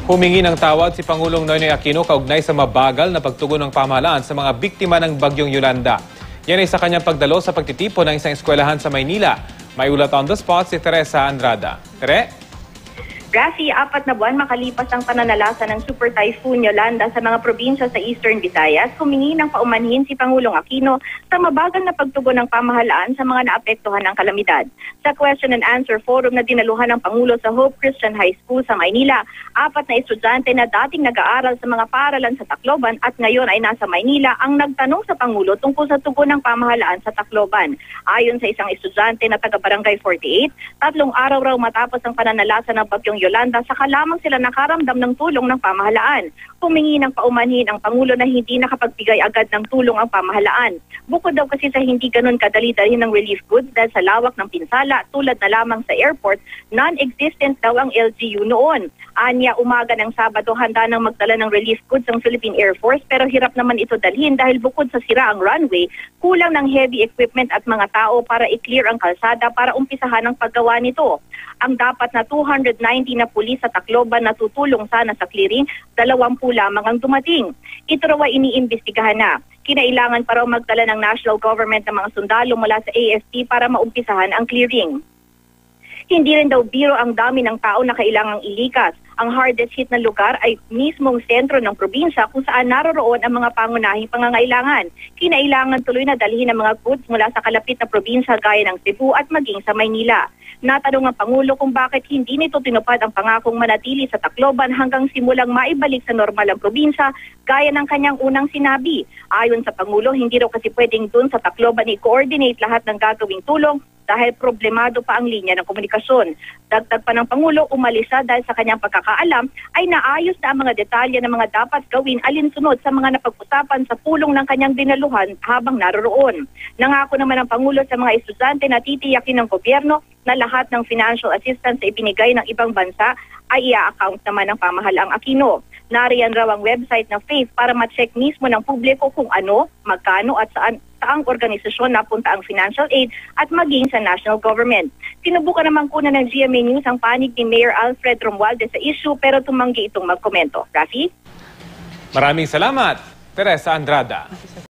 Humingi ng tawad si Pangulong Noynoy Aquino kaugnay sa mabagal na pagtugon ng pamahalaan sa mga biktima ng Bagyong Yolanda. Yan ay sa kanyang pagdalo sa pagtitipon ng isang eskwelahan sa Maynila. May ulat on the spot si Teresa Andrada. Tere? Rafi, 4 na buwan makalipas ang pananalasa ng Super Typhoon Yolanda sa mga probinsya sa Eastern Visayas, humingi ng paumanhin si Pangulong Aquino sa mabagal na pagtugon ng pamahalaan sa mga naapektuhan ng kalamidad. Sa question and answer forum na dinaluhan ng Pangulo sa Hope Christian High School sa Maynila, 4 na estudyante na dating nag-aaral sa mga paaralan sa Tacloban at ngayon ay nasa Maynila ang nagtanong sa Pangulo tungkol sa tugon ng pamahalaan sa Tacloban. Ayon sa isang estudyante na taga-Barangay 48, 3 araw raw matapos ang pananalasa ng Bagyong Yolanda, saka lamang sila nakaramdam ng tulong ng pamahalaan. Humingi ng paumanhin ang Pangulo na hindi nakapagbigay agad ng tulong ang pamahalaan. Bukod daw kasi sa hindi ganun kadali-dali ng relief goods dahil sa lawak ng pinsala tulad na lamang sa airport, non-existent daw ang LGU noon. Anya, umaga ng Sabado, handa nang magdala ng relief goods ang Philippine Air Force pero hirap naman ito dalhin dahil bukod sa sira ang runway, kulang ng heavy equipment at mga tao para i-clear ang kalsada para umpisahan ang paggawa nito. Ang dapat na 290 na pulis sa Tacloban na tutulong sana sa clearing, 20 lamang ang dumating. Ito raw ay iniimbestigahan na. Kinailangan pa raw magdala ng national government ng mga sundalo mula sa AFP para maumpisahan ang clearing. Hindi rin daw biro ang dami ng tao na kailangang ilikas. Ang hardest hit na lugar ay mismong sentro ng probinsya kung saan naroroon ang mga pangunahing pangangailangan. Kinailangan tuloy na dalhin ang mga goods mula sa kalapit na probinsya gaya ng Cebu at maging sa Maynila. Natanong ang Pangulo kung bakit hindi nito tinupad ang pangakong manatili sa Tacloban hanggang simulang maibalik sa normal ang probinsya gaya ng kanyang unang sinabi. Ayon sa Pangulo, hindi raw kasi pwedeng dun sa Tacloban i-coordinate lahat ng gagawing tulong dahil problemado pa ang linya ng komunikasyon. Dagdag pa ng Pangulo, umalis siya dahil sa kanyang pagkakaalam ay naayos na ang mga detalye ng mga dapat gawin alinsunod sa mga napag-usapan sa pulong ng kanyang dinaluhan habang naroroon. Nangako naman ang Pangulo sa mga estudyante na titiyakin ng gobyerno na lahat ng financial assistance na ibinigay ng ibang bansa ay i-account naman ng pamahalaang Aquino. Nariyan raw ang website ng FAITH para ma-check mismo ng publiko kung ano, magkano at saang organisasyon napunta ang financial aid at maging sa national government. Sinubukan naman kuna ng GMA News ang panig ni Mayor Alfred Romualdez sa issue pero tumanggi itong magkomento. Rafi? Maraming salamat, Teresa Andrada.